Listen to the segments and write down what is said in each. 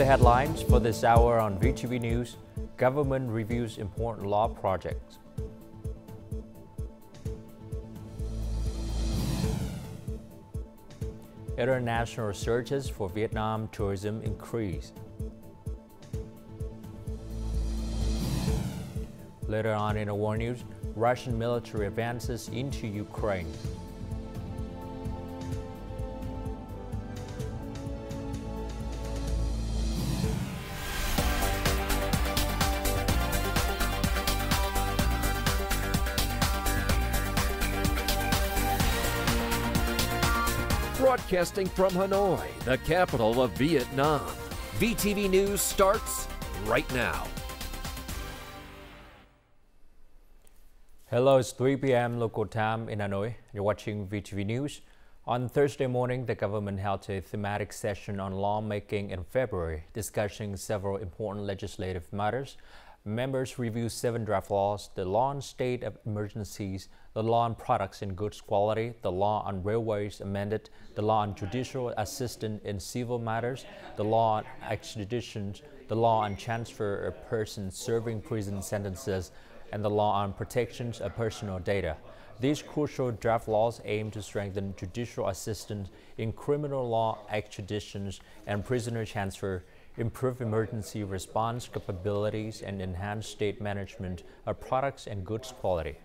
the headlines for this hour on VTV News. Government reviews important law projects. International searches for Vietnam tourism increase. Later on in the world news, Russian military advances into Ukraine. Broadcasting from Hanoi, the capital of Vietnam. VTV News starts right now. Hello, it's 3 p.m. local time in Hanoi. You're watching VTV News. On Thursday morning, the government held a thematic session on lawmaking in February, discussing several important legislative matters. Members reviewed 7 draft laws, the law on state of emergencies, the law on products and goods quality, the law on railways amended, the law on judicial assistance in civil matters, the law on extradition, the law on transfer of persons serving prison sentences, and the law on protections of personal data. These crucial draft laws aim to strengthen judicial assistance in criminal law, extraditions, and prisoner transfer, improve emergency response capabilities, and enhance state management of products and goods quality.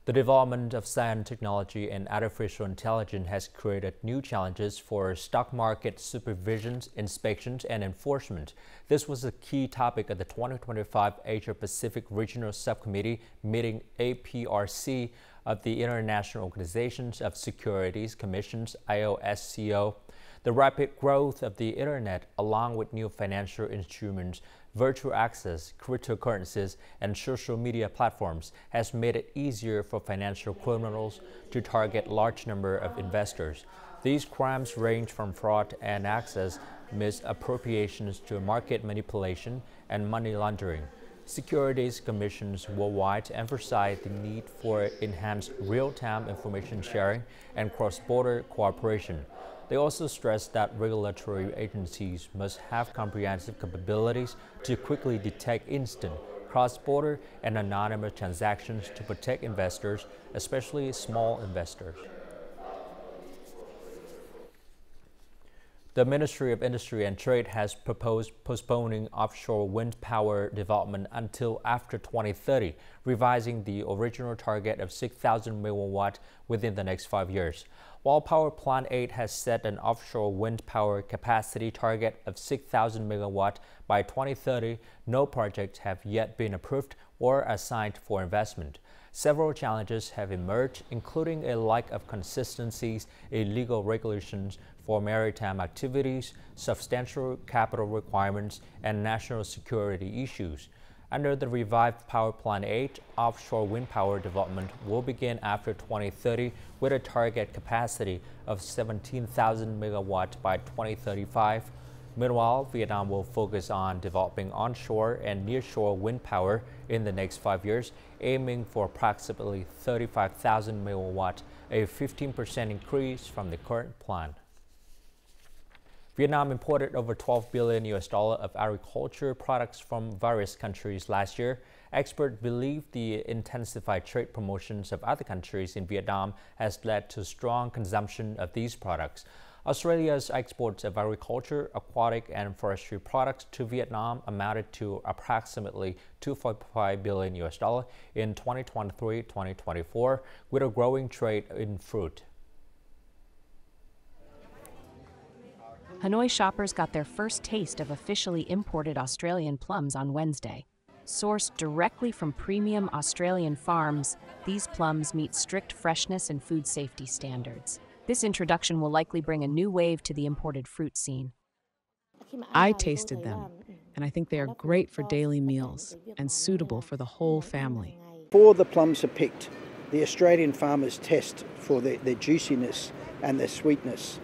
The development of science, technology, and artificial intelligence has created new challenges for stock market supervision, inspections, and enforcement. This was a key topic at the 2025 Asia-Pacific Regional Subcommittee meeting APRC of the International Organizations of Securities Commissions, IOSCO. The rapid growth of the Internet, along with new financial instruments, virtual access, cryptocurrencies, and social media platforms, has made it easier for financial criminals to target large number of investors. These crimes range from fraud and access misappropriations to market manipulation and money laundering. Securities commissions worldwide emphasize the need for enhanced real-time information sharing and cross-border cooperation. They also stress that regulatory agencies must have comprehensive capabilities to quickly detect instant, cross-border, and anonymous transactions to protect investors, especially small investors. The Ministry of Industry and Trade has proposed postponing offshore wind power development until after 2030, revising the original target of 6,000 megawatt within the next 5 years. While Power Plant 8 has set an offshore wind power capacity target of 6,000 megawatt by 2030, no projects have yet been approved or assigned for investment. Several challenges have emerged, including a lack of consistencies in legal regulations for maritime activities, substantial capital requirements, and national security issues. Under the revived Power Plant 8, offshore wind power development will begin after 2030 with a target capacity of 17,000 megawatt by 2035. Meanwhile, Vietnam will focus on developing onshore and nearshore wind power in the next 5 years, aiming for approximately 35,000 megawatt, a 15% increase from the current plan. Vietnam imported over $12 billion of agriculture products from various countries last year. Experts believe the intensified trade promotions of other countries in Vietnam has led to strong consumption of these products. Australia's exports of agriculture, aquatic, and forestry products to Vietnam amounted to approximately $2.5 billion in 2023-2024, with a growing trade in fruit. Hanoi shoppers got their first taste of officially imported Australian plums on Wednesday. Sourced directly from premium Australian farms, these plums meet strict freshness and food safety standards. This introduction will likely bring a new wave to the imported fruit scene. I tasted them, and I think they are great for daily meals and suitable for the whole family. Before the plums are picked, the Australian farmers test for their juiciness and their sweetness.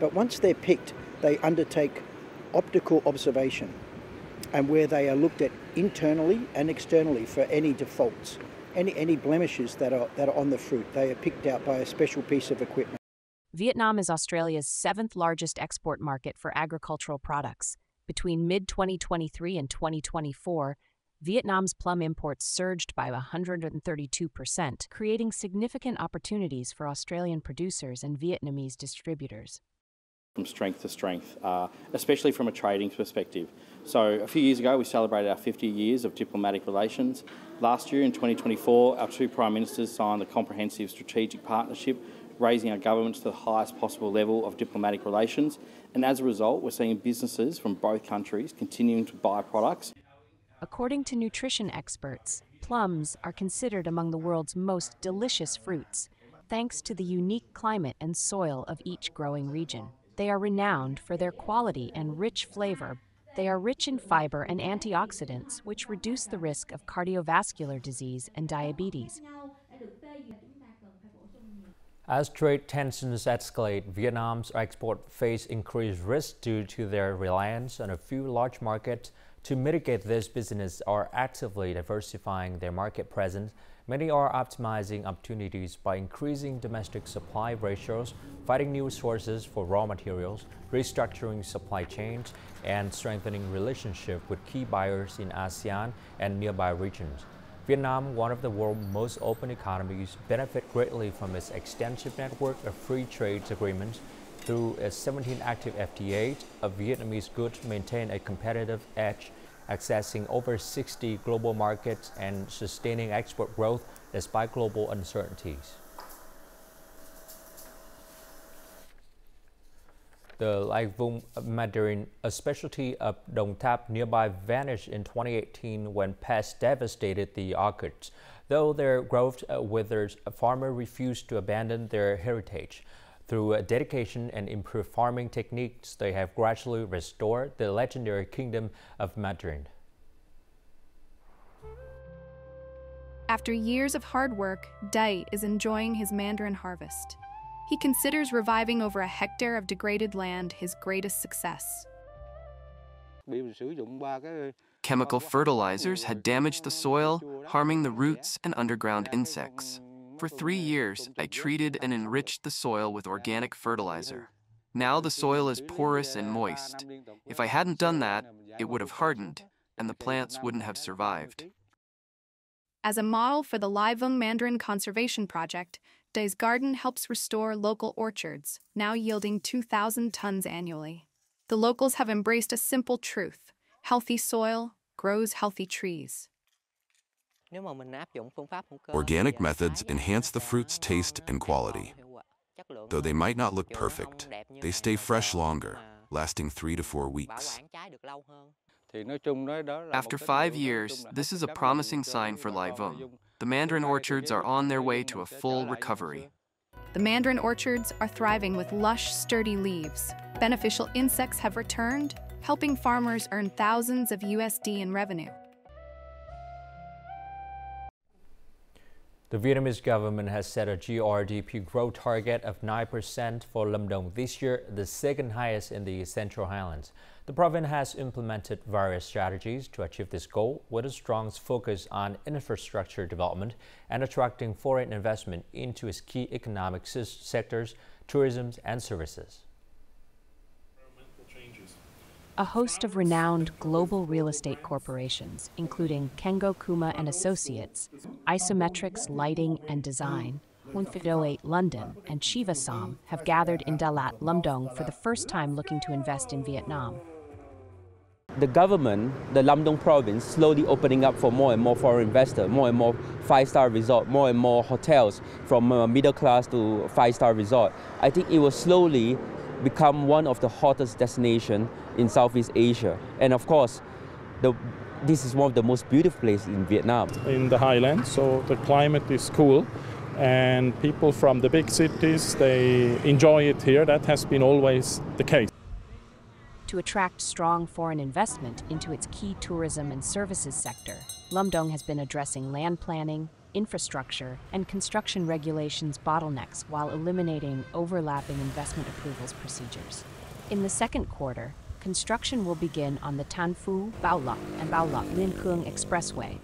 But once they're picked, they undertake optical observation, and where they are looked at internally and externally for any defaults, any blemishes that are on the fruit. They are picked out by a special piece of equipment. Vietnam is Australia's 7th largest export market for agricultural products. Between mid-2023 and 2024, Vietnam's plum imports surged by 132%, creating significant opportunities for Australian producers and Vietnamese distributors. From strength to strength, especially from a trading perspective. So a few years ago we celebrated our 50 years of diplomatic relations. Last year in 2024 our two Prime Ministers signed a comprehensive strategic partnership, raising our governments to the highest possible level of diplomatic relations, and as a result we're seeing businesses from both countries continuing to buy products. According to nutrition experts, plums are considered among the world's most delicious fruits, thanks to the unique climate and soil of each growing region. They are renowned for their quality and rich flavor. They are rich in fiber and antioxidants, which reduce the risk of cardiovascular disease and diabetes. As trade tensions escalate, Vietnam's export face increased risk due to their reliance on a few large markets. To mitigate this, businesses are actively diversifying their market presence. Many are optimizing opportunities by increasing domestic supply ratios, finding new sources for raw materials, restructuring supply chains, and strengthening relationships with key buyers in ASEAN and nearby regions. Vietnam, one of the world's most open economies, benefits greatly from its extensive network of free trade agreements. Through its 17 active FTAs, Vietnamese goods maintain a competitive edge, accessing over 60 global markets and sustaining export growth despite global uncertainties. The Lai Vung mandarin, a specialty of Đồng Tháp nearby, vanished in 2018 when pests devastated the orchards. Though their growth withers, farmers refused to abandon their heritage. Through dedication and improved farming techniques, they have gradually restored the legendary kingdom of Mandarin. After years of hard work, Dai is enjoying his mandarin harvest. He considers reviving over a hectare of degraded land his greatest success. Chemical fertilizers had damaged the soil, harming the roots and underground insects. For 3 years, I treated and enriched the soil with organic fertilizer. Now the soil is porous and moist. If I hadn't done that, it would have hardened, and the plants wouldn't have survived. As a model for the Lai Vung Mandarin Conservation Project, Dai's garden helps restore local orchards, now yielding 2,000 tons annually. The locals have embraced a simple truth: healthy soil grows healthy trees. Organic methods enhance the fruit's taste and quality. Though they might not look perfect, they stay fresh longer, lasting 3 to 4 weeks. After 5 years, this is a promising sign for Lai Vung. The mandarin orchards are on their way to a full recovery. The mandarin orchards are thriving with lush, sturdy leaves. Beneficial insects have returned, helping farmers earn thousands of USD in revenue. The Vietnamese government has set a GRDP growth target of 9% for Lâm Đồng this year, the second highest in the Central Highlands. The province has implemented various strategies to achieve this goal, with a strong focus on infrastructure development and attracting foreign investment into its key economic sectors, tourism and services. A host of renowned global real estate corporations, including Kengo Kuma and Associates, Isometrics Lighting and Design, 108 London, and Chiva Som, have gathered in Dalat, Lâm Đồng for the first time looking to invest in Vietnam. The government, the Lâm Đồng province, slowly opening up for more and more foreign investors, more and more five-star resort, more and more hotels from middle class to five-star resort. I think it will slowly become one of the hottest destinations in Southeast Asia. And of course, this is one of the most beautiful places in Vietnam. In the highlands, so the climate is cool, and people from the big cities, they enjoy it here. That has been always the case. To attract strong foreign investment into its key tourism and services sector, Lâm Đồng has been addressing land planning, infrastructure, and construction regulations bottlenecks while eliminating overlapping investment approvals procedures. In the second quarter, construction will begin on the Tan Phu, Bao Loc, and Bao Loc Liên Khương Expressway,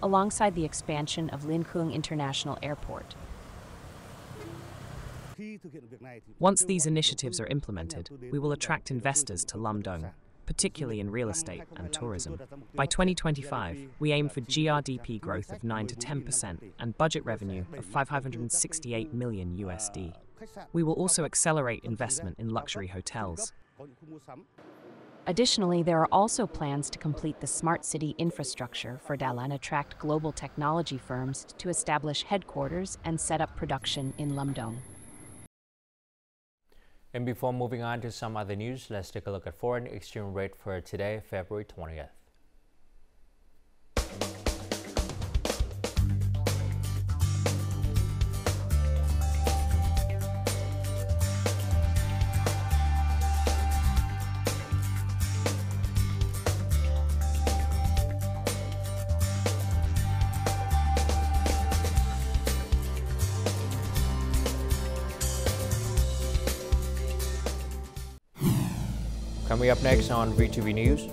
alongside the expansion of Liên Khương International Airport. Once these initiatives are implemented, we will attract investors to Lamdong, particularly in real estate and tourism. By 2025, we aim for GRDP growth of 9 to 10% and budget revenue of $568 million USD. We will also accelerate investment in luxury hotels. Additionally, there are also plans to complete the smart city infrastructure for Dala and attract global technology firms to establish headquarters and set up production in Lamdong. And before moving on to some other news, let's take a look at foreign exchange rate for today, February 20th. Coming up next on VTV News,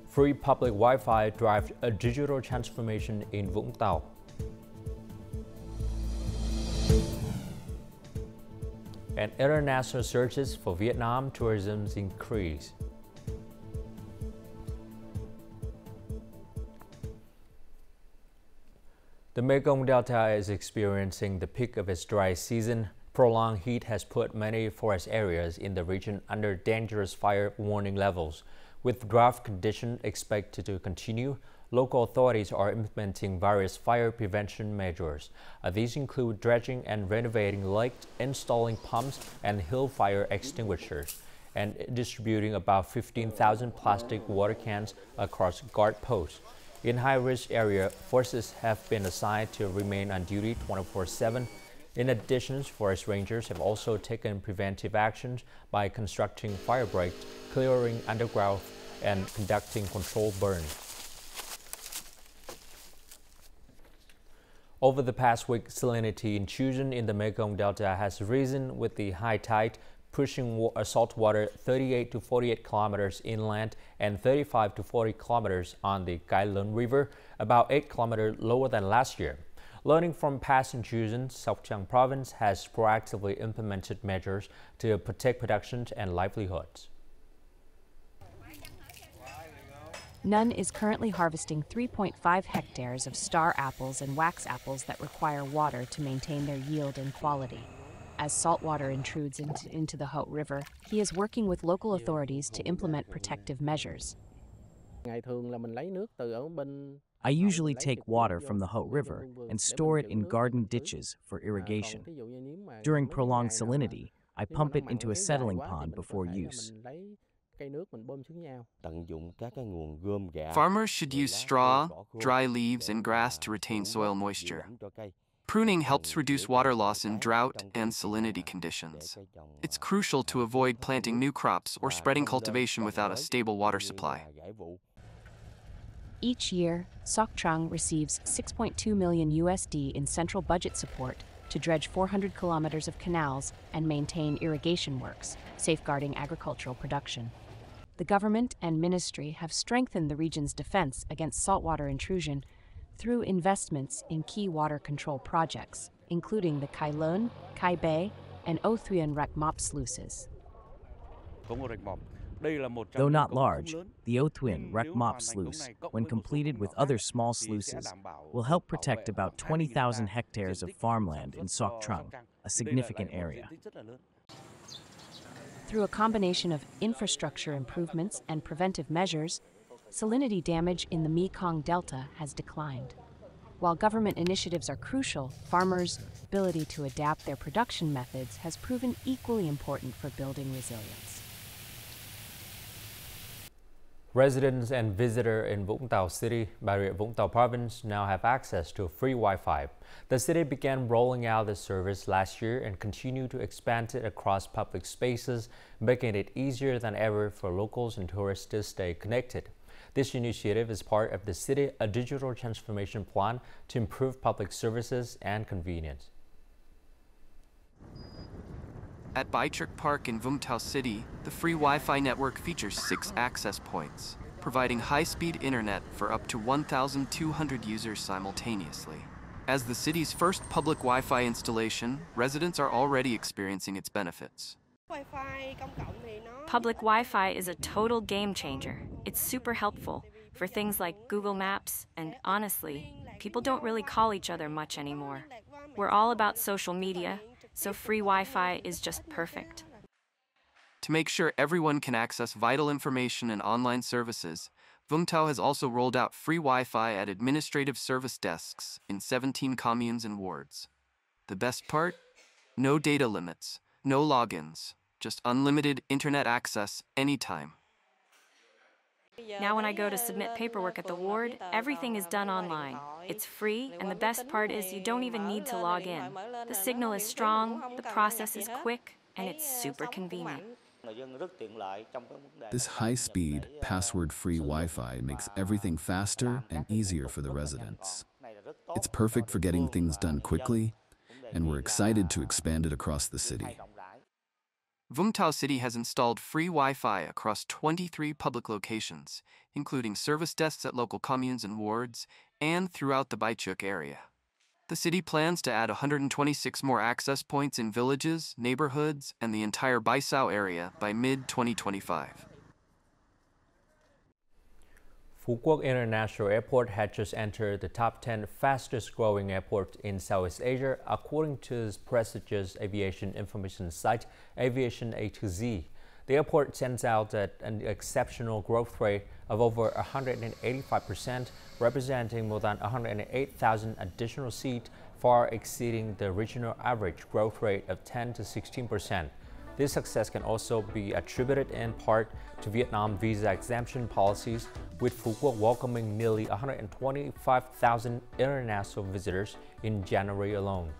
free public Wi-Fi drives a digital transformation in Vũng Tàu. And international searches for Vietnam tourism's increase. The Mekong Delta is experiencing the peak of its dry season. Prolonged heat has put many forest areas in the region under dangerous fire warning levels. With drought conditions expected to continue, local authorities are implementing various fire prevention measures. These include dredging and renovating lakes, installing pumps and hill fire extinguishers, and distributing about 15,000 plastic water cans across guard posts. In high-risk areas, forces have been assigned to remain on duty 24/7. In addition, forest rangers have also taken preventive actions by constructing fire breaks, clearing undergrowth, and conducting controlled burns. Over the past week, salinity intrusion in the Mekong Delta has risen with the high tide, pushing salt water 38 to 48 kilometers inland and 35 to 40 kilometers on the Cái Lớn River, about 8 kilometers lower than last year. Learning from past intrusions, Sóc Trăng Province has proactively implemented measures to protect production and livelihoods. Nunn is currently harvesting 3.5 hectares of star apples and wax apples that require water to maintain their yield and quality. As saltwater intrudes into the Hậu River, he is working with local authorities to implement protective measures. I usually take water from the Hậu River and store it in garden ditches for irrigation. During prolonged salinity, I pump it into a settling pond before use. Farmers should use straw, dry leaves, and grass to retain soil moisture. Pruning helps reduce water loss in drought and salinity conditions. It's crucial to avoid planting new crops or spreading cultivation without a stable water supply. Each year, Sóc Trăng receives $6.2 million USD in central budget support to dredge 400 kilometers of canals and maintain irrigation works, safeguarding agricultural production. The government and ministry have strengthened the region's defense against saltwater intrusion through investments in key water control projects, including the Cái Lớn, Cái Bé, and Âu Thuyền Rạch Mop sluices. Though not large, the Âu Thuyền Rạch Mop sluice, when completed with other small sluices, will help protect about 20,000 hectares of farmland in Sóc Trăng, a significant area. Through a combination of infrastructure improvements and preventive measures, salinity damage in the Mekong Delta has declined. While government initiatives are crucial, farmers' ability to adapt their production methods has proven equally important for building resilience. Residents and visitors in Vũng Tàu City, Bà Rịa Vũng Tàu Province now have access to free Wi-Fi. The city began rolling out this service last year and continue to expand it across public spaces, making it easier than ever for locals and tourists to stay connected. This initiative is part of the city's digital transformation plan to improve public services and convenience. At Baitric Park in Vũng Tàu City, the free Wi-Fi network features 6 access points, providing high-speed internet for up to 1,200 users simultaneously. As the city's first public Wi-Fi installation, residents are already experiencing its benefits. Public Wi-Fi is a total game changer. It's super helpful for things like Google Maps, and honestly, people don't really call each other much anymore. We're all about social media, so free Wi-Fi is just perfect. To make sure everyone can access vital information and online services, Vung Tau has also rolled out free Wi-Fi at administrative service desks in 17 communes and wards. The best part? No data limits, no logins, just unlimited internet access anytime. Now when I go to submit paperwork at the ward, everything is done online. It's free, and the best part is you don't even need to log in. The signal is strong, the process is quick, and it's super convenient. This high-speed, password-free Wi-Fi makes everything faster and easier for the residents. It's perfect for getting things done quickly, and we're excited to expand it across the city. Vung Tau City has installed free Wi-Fi across 23 public locations, including service desks at local communes and wards, and throughout the Baichuk area. The city plans to add 126 more access points in villages, neighborhoods, and the entire Baisao area by mid-2025. Phú Quốc International Airport had just entered the top 10 fastest-growing airports in Southeast Asia, according to the prestigious aviation information site Aviation A to Z. The airport sends out an exceptional growth rate of over 185%, representing more than 108,000 additional seats, far exceeding the regional average growth rate of 10 to 16%. This success can also be attributed in part to Vietnam visa exemption policies, with Phú Quốc welcoming nearly 125,000 international visitors in January alone.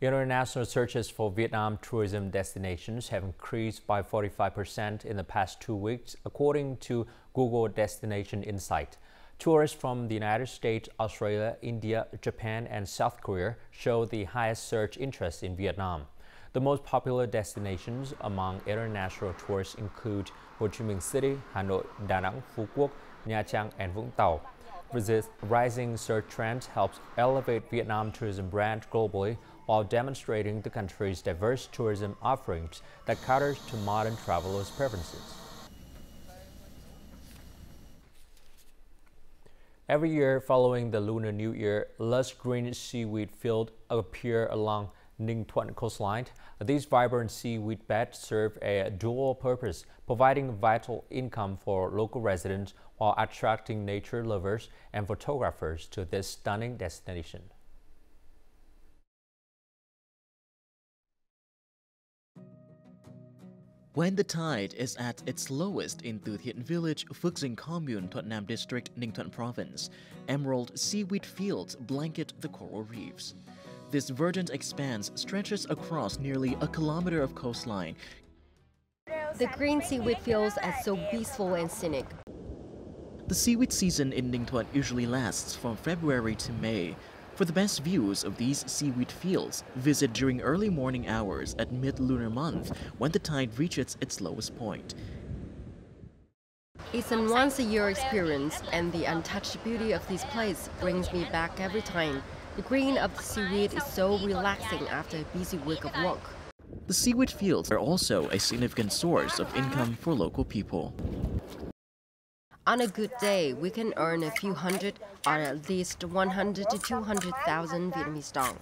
International searches for Vietnam tourism destinations have increased by 45% in the past 2 weeks, according to Google Destination Insight. Tourists from the United States, Australia, India, Japan, and South Korea show the highest search interest in Vietnam. The most popular destinations among international tourists include Ho Chi Minh City, Hanoi, Da Nang, Phú Quốc, Nha Trang, and Vũng Tàu. This rising search trend helps elevate Vietnam tourism brand globally, while demonstrating the country's diverse tourism offerings that caters to modern travelers' preferences. Every year following the Lunar New Year, lush green seaweed fields appear along Ninh Thuận coastline. These vibrant seaweed beds serve a dual purpose, providing vital income for local residents while attracting nature lovers and photographers to this stunning destination. When the tide is at its lowest in Từ Thiện Village, Phước Dinh Commune, Thuận Nam District, Ninh Thuận Province, emerald seaweed fields blanket the coral reefs. This verdant expanse stretches across nearly a kilometer of coastline. The green seaweed fields are so peaceful and scenic. The seaweed season in Ninh Thuận usually lasts from February to May. For the best views of these seaweed fields, visit during early morning hours at mid-lunar month when the tide reaches its lowest point. It's a once-a-year experience, and the untouched beauty of this place brings me back every time. The green of the seaweed is so relaxing after a busy week of work. The seaweed fields are also a significant source of income for local people. On a good day, we can earn a few hundred or at least 100 to 200,000 Vietnamese dong.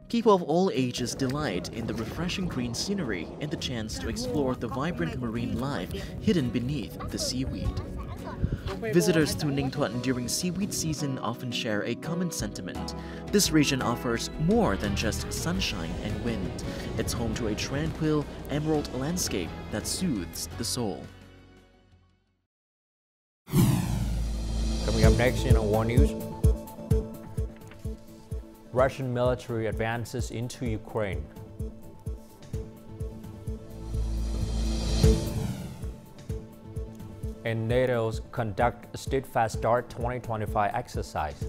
People of all ages delight in the refreshing green scenery and the chance to explore the vibrant marine life hidden beneath the seaweed. Visitors to Ninh Thuận during seaweed season often share a common sentiment. This region offers more than just sunshine and wind. It's home to a tranquil, emerald landscape that soothes the soul. Coming up next in our War News, Russian military advances into Ukraine. And NATO's conduct Steadfast Start 2025 exercise.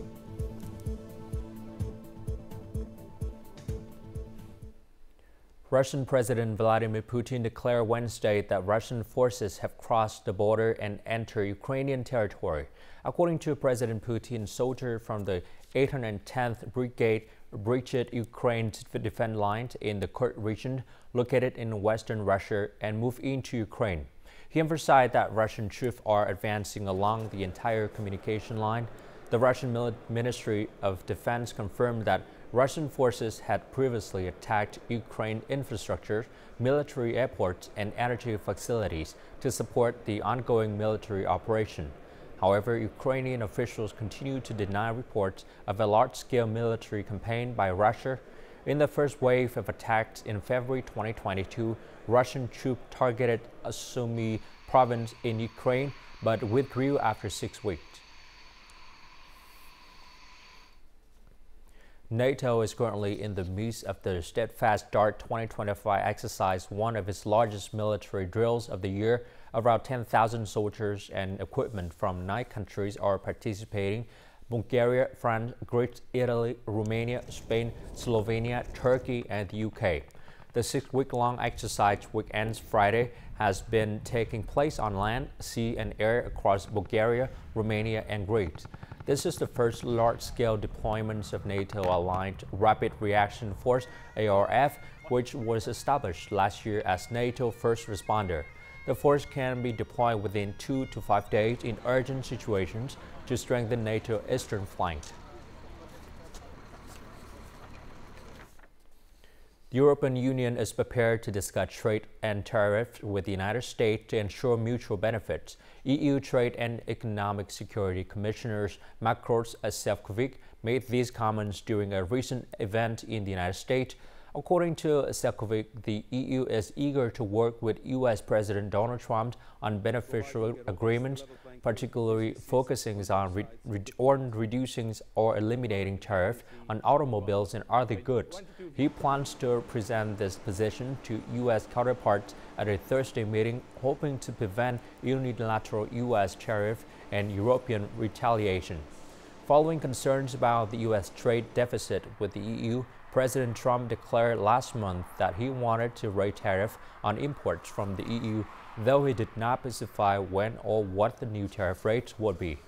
Russian President Vladimir Putin declared Wednesday that Russian forces have crossed the border and entered Ukrainian territory. According to President Putin, soldiers from the 810th Brigade breached Ukraine's defense lines in the Kursk region located in western Russia and moved into Ukraine. He emphasized that Russian troops are advancing along the entire communication line. The Russian Ministry of Defense confirmed that Russian forces had previously attacked Ukraine infrastructure, military airports, and energy facilities to support the ongoing military operation. However, Ukrainian officials continue to deny reports of a large-scale military campaign by Russia. In the first wave of attacks in February 2022, Russian troops targeted Sumy province in Ukraine, but withdrew after 6 weeks. NATO is currently in the midst of the Steadfast Dart 2025 exercise, one of its largest military drills of the year. Around 10,000 soldiers and equipment from 9 countries are participating: Bulgaria, France, Greece, Italy, Romania, Spain, Slovenia, Turkey, and the UK. The 6-week-long exercise, which ends Friday, has been taking place on land, sea, and air across Bulgaria, Romania, and Greece. This is the first large-scale deployment of NATO-aligned Rapid Reaction Force, ARF, which was established last year as NATO first responder. The force can be deployed within 2 to 5 days in urgent situations to strengthen NATO's eastern flank. The European Union is prepared to discuss trade and tariffs with the United States to ensure mutual benefits. EU Trade and Economic Security Commissioners Makros and Šefčovič made these comments during a recent event in the United States. According to Šefčovič, the EU is eager to work with U.S. President Donald Trump on beneficial agreements, particularly focusing on reducing or eliminating tariffs on automobiles and other goods. He plans to present this position to U.S. counterparts at a Thursday meeting, hoping to prevent unilateral U.S. tariff and European retaliation. Following concerns about the U.S. trade deficit with the EU, President Trump declared last month that he wanted to raise tariffs on imports from the EU, though he did not specify when or what the new tariff rates would be.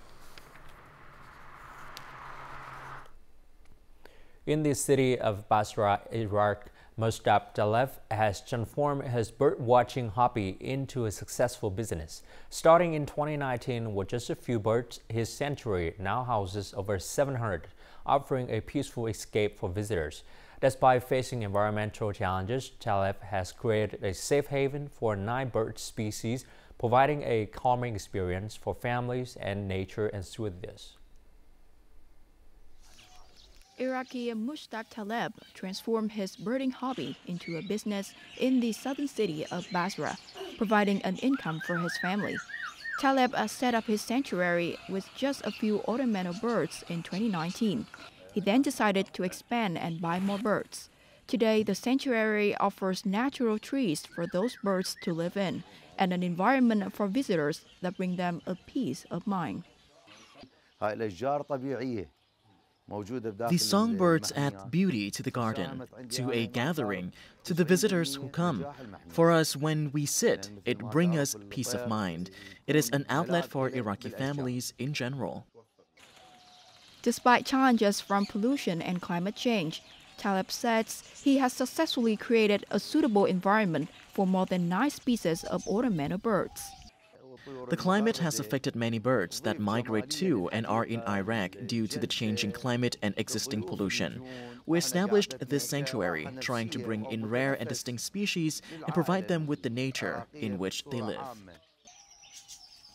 In the city of Basra, Iraq, Mustab Taleb has transformed his bird-watching hobby into a successful business. Starting in 2019 with just a few birds, his sanctuary now houses over 700, offering a peaceful escape for visitors. Despite facing environmental challenges, Taleb has created a safe haven for 9 bird species, providing a calming experience for families and nature enthusiasts. Iraqi Mustab Taleb transformed his birding hobby into a business in the southern city of Basra, providing an income for his family. Taleb set up his sanctuary with just a few ornamental birds in 2019. He then decided to expand and buy more birds. Today, the sanctuary offers natural trees for those birds to live in and an environment for visitors that bring them a peace of mind. The songbirds add beauty to the garden, to a gathering, to the visitors who come. For us, when we sit, it brings us peace of mind. It is an outlet for Iraqi families in general. Despite challenges from pollution and climate change, Taleb says he has successfully created a suitable environment for more than 9 species of ornamental birds. The climate has affected many birds that migrate to and are in Iraq due to the changing climate and existing pollution. We established this sanctuary, trying to bring in rare and distinct species and provide them with the nature in which they live.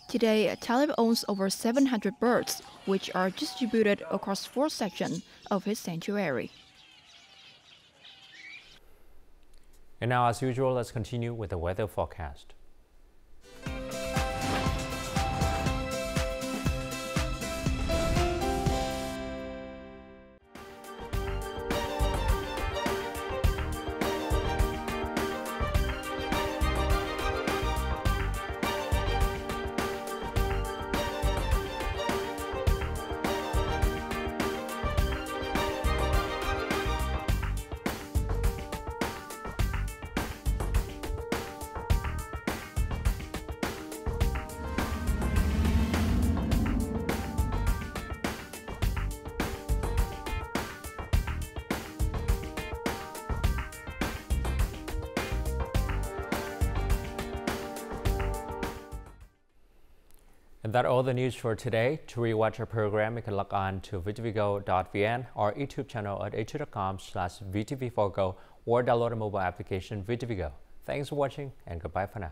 Today, Taleb owns over 700 birds, which are distributed across 4 sections of his sanctuary. And now, as usual, let's continue with the weather forecast. And that's all the news for today. To rewatch our program, you can log on to VTVgo.vn, our YouTube channel at youtube.com/VTV4go, or download a mobile application VTVgo. Thanks for watching and goodbye for now.